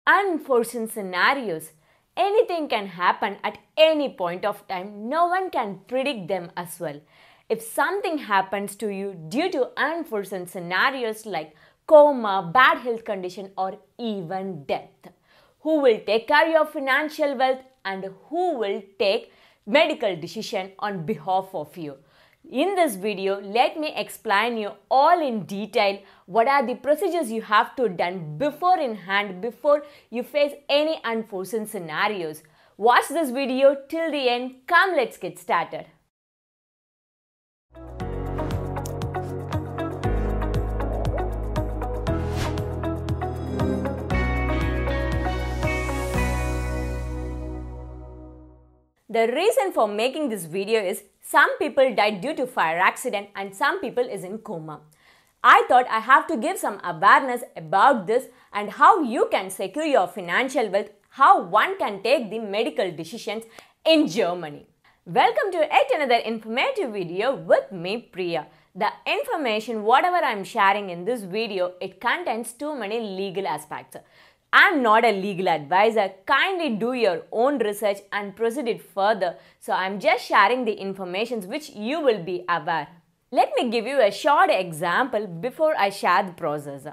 Unforeseen scenarios. Anything can happen at any point of time. No one can predict them as well. If something happens to you due to unforeseen scenarios like coma, bad health condition or even death, who will take care of your financial wealth and who will take medical decision on behalf of you? In this video, let me explain you all in detail what are the procedures you have to done before in hand before you face any unforeseen scenarios. Watch this video till the end. Come, let's get started. The reason for making this video is some people died due to fire accident and some people is in coma. I thought I have to give some awareness about this and how you can secure your financial wealth, how one can take the medical decisions in Germany. Welcome to yet another informative video with me, Priya. The information, whatever I am sharing in this video, it contains too many legal aspects. I am not a legal advisor. Kindly do your own research and proceed it further. So I am just sharing the information which you will be aware. Let me give you a short example before I share the process.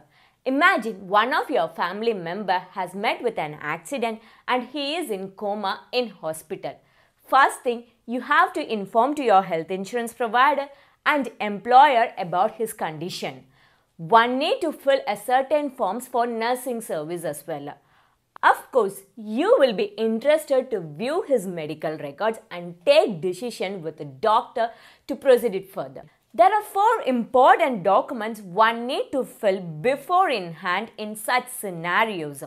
Imagine one of your family member has met with an accident and he is in coma in hospital. First thing, you have to inform to your health insurance provider and employer about his condition. One need to fill a certain forms for nursing service as well. Of course, you will be interested to view his medical records and take decision with the doctor to proceed it further. There are 4 important documents one need to fill before in hand in such scenarios.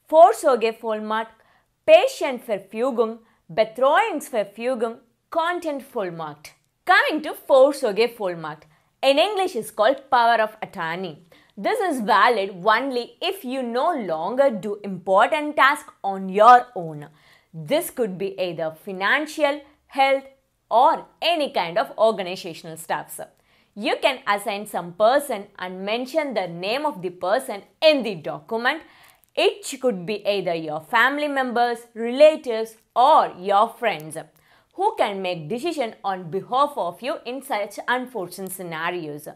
Vorsorgevollmacht, Patientenverfügung, Betreuungsverfügung, Kontovollmacht. Coming to Vorsorgevollmacht. In English is called power of attorney. This is valid only if you no longer do important tasks on your own. This could be either financial, health or any kind of organizational stuff. You can assign some person and mention the name of the person in the document. It could be either your family members, relatives or your friends who can make decision on behalf of you in such unforeseen scenarios.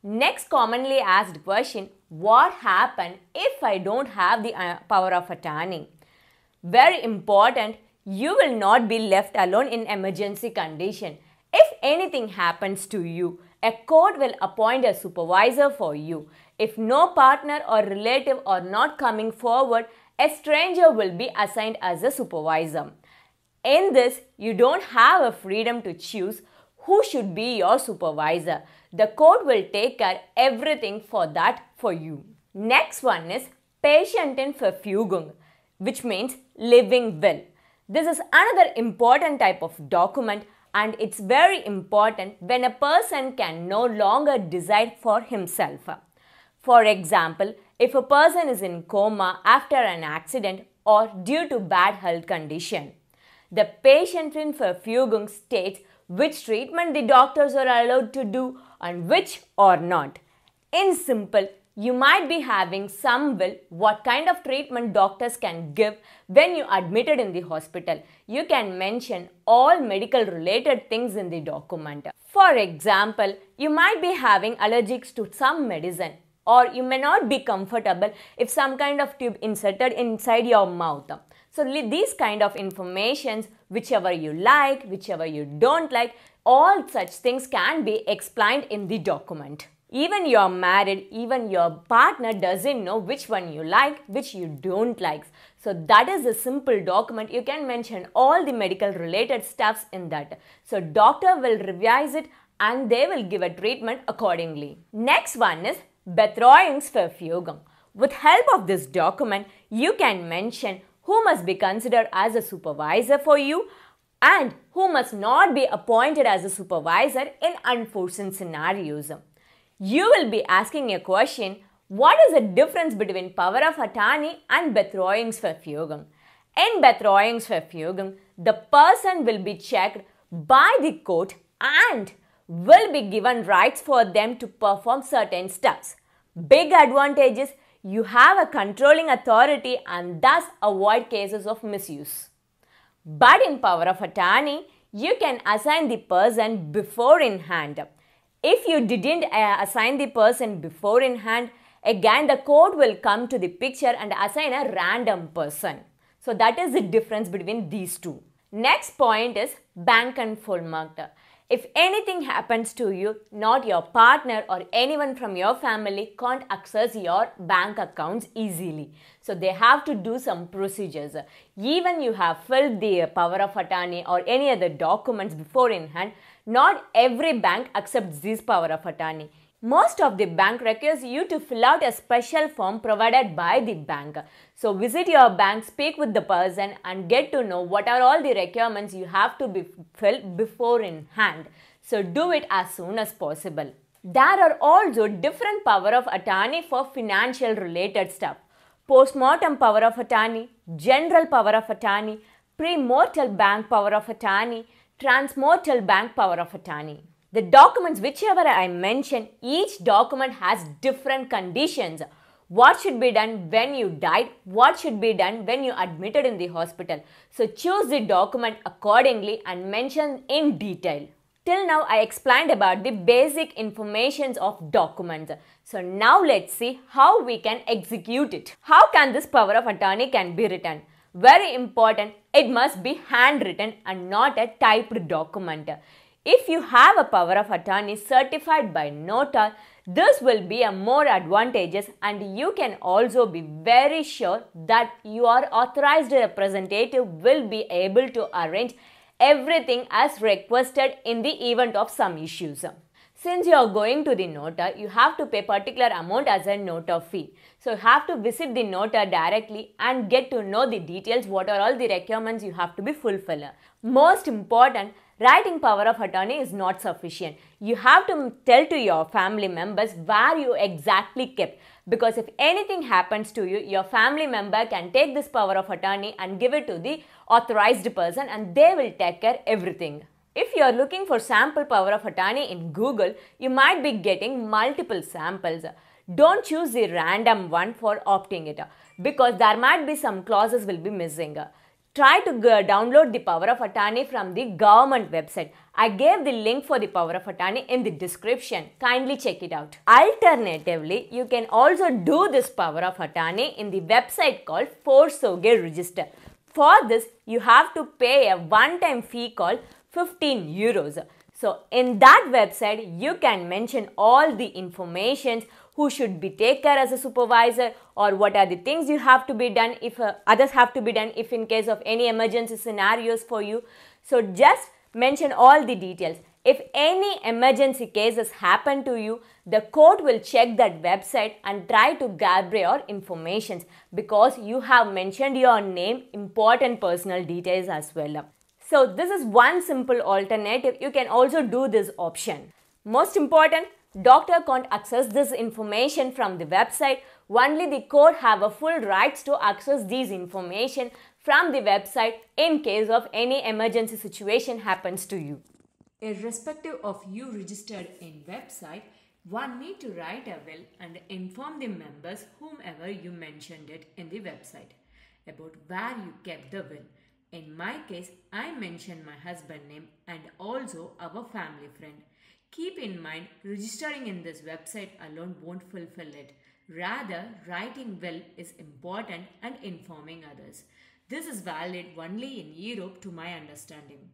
Next commonly asked question, what happens if I don't have the power of attorney? Very important, you will not be left alone in emergency condition. If anything happens to you, a court will appoint a supervisor for you. If no partner or relative are not coming forward, a stranger will be assigned as a supervisor. In this, you don't have a freedom to choose who should be your supervisor. The court will take care everything for that for you. Next one is Patientenverfügung, which means living will. This is another important type of document and it's very important when a person can no longer decide for himself. For example, if a person is in coma after an accident or due to bad health condition. The Patientenverfügung states which treatment the doctors are allowed to do and which or not. In simple, you might be having some will what kind of treatment doctors can give when you admitted in the hospital. You can mention all medical related things in the document. For example, you might be having allergies to some medicine or you may not be comfortable if some kind of tube inserted inside your mouth. So these kind of informations, whichever you like, whichever you don't like, all such things can be explained in the document. Even you are married, even your partner doesn't know which one you like, which you don't like. So that is a simple document. You can mention all the medical related stuffs in that. So doctor will revise it and they will give a treatment accordingly. Next one is Betreuungsverfügung. With help of this document, you can mention who must be considered as a supervisor for you and who must not be appointed as a supervisor in unforeseen scenarios. You will be asking a question, what is the difference between power of attorney and Betreuungsverfügung? In Betreuungsverfügung, the person will be checked by the court and will be given rights for them to perform certain steps. Big advantages, you have a controlling authority and thus avoid cases of misuse. But in power of attorney, you can assign the person before in hand. If you didn't assign the person before in hand, again the court will come to the picture and assign a random person. So that is the difference between these two. Next point is Bankenvollmacht. If anything happens to you, not your partner or anyone from your family can't access your bank accounts easily. So they have to do some procedures. Even you have filled the power of attorney or any other documents before in hand, not every bank accepts this power of attorney. Most of the bank requires you to fill out a special form provided by the bank. So visit your bank, speak with the person and get to know what are all the requirements you have to be filled before in hand. So do it as soon as possible. There are also different power of attorney for financial related stuff. Postmortem power of attorney, general power of attorney, premortal bank power of attorney, transmortal bank power of attorney. The documents whichever I mentioned, each document has different conditions. What should be done when you died? What should be done when you admitted in the hospital? So choose the document accordingly and mention in detail. Till now I explained about the basic informations of documents. So now let's see how we can execute it. How can this power of attorney can be written? Very important, it must be handwritten and not a typed document. If you have a power of attorney certified by notar, this will be a more advantageous and you can also be very sure that your authorized representative will be able to arrange everything as requested in the event of some issues. Since you are going to the notar, you have to pay particular amount as a notar fee. So you have to visit the notar directly and get to know the details, what are all the requirements you have to be fulfilled. Most important, writing power of attorney is not sufficient. You have to tell to your family members where you exactly kept. Because if anything happens to you, your family member can take this power of attorney and give it to the authorized person and they will take care everything. If you are looking for sample power of attorney in Google, you might be getting multiple samples. Don't choose the random one for opting it because there might be some clauses will be missing. Try to download the power of attorney from the government website. I gave the link for the power of attorney in the description. Kindly check it out. Alternatively, you can also do this power of attorney in the website called vorsorgeregister. For this, you have to pay a one-time fee called 15 euros. So in that website, you can mention all the information, who should be take care as a supervisor or what are the things you have to be done if others have to be done if in case of any emergency scenarios for you. So just mention all the details. If any emergency cases happen to you, the court will check that website and try to gather your information because you have mentioned your name, important personal details as well. So this is one simple alternative. You can also do this option. Most important, doctor can't access this information from the website. Only the court have a full rights to access these information from the website in case of any emergency situation happens to you. Irrespective of you registered in website, one need to write a will and inform the members whomever you mentioned it in the website about where you kept the will. In my case, I mentioned my husband's name and also our family friend. Keep in mind, registering in this website alone won't fulfill it. Rather, writing will is important and informing others. This is valid only in Europe to my understanding.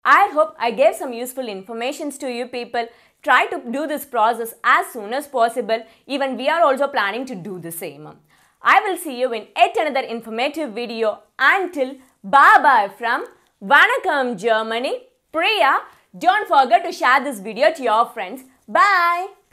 I hope I gave some useful information to you people. Try to do this process as soon as possible. Even we are also planning to do the same. I will see you in yet another informative video. Until bye-bye from Vanakkam, Germany. Priya. Don't forget to share this video to your friends. Bye!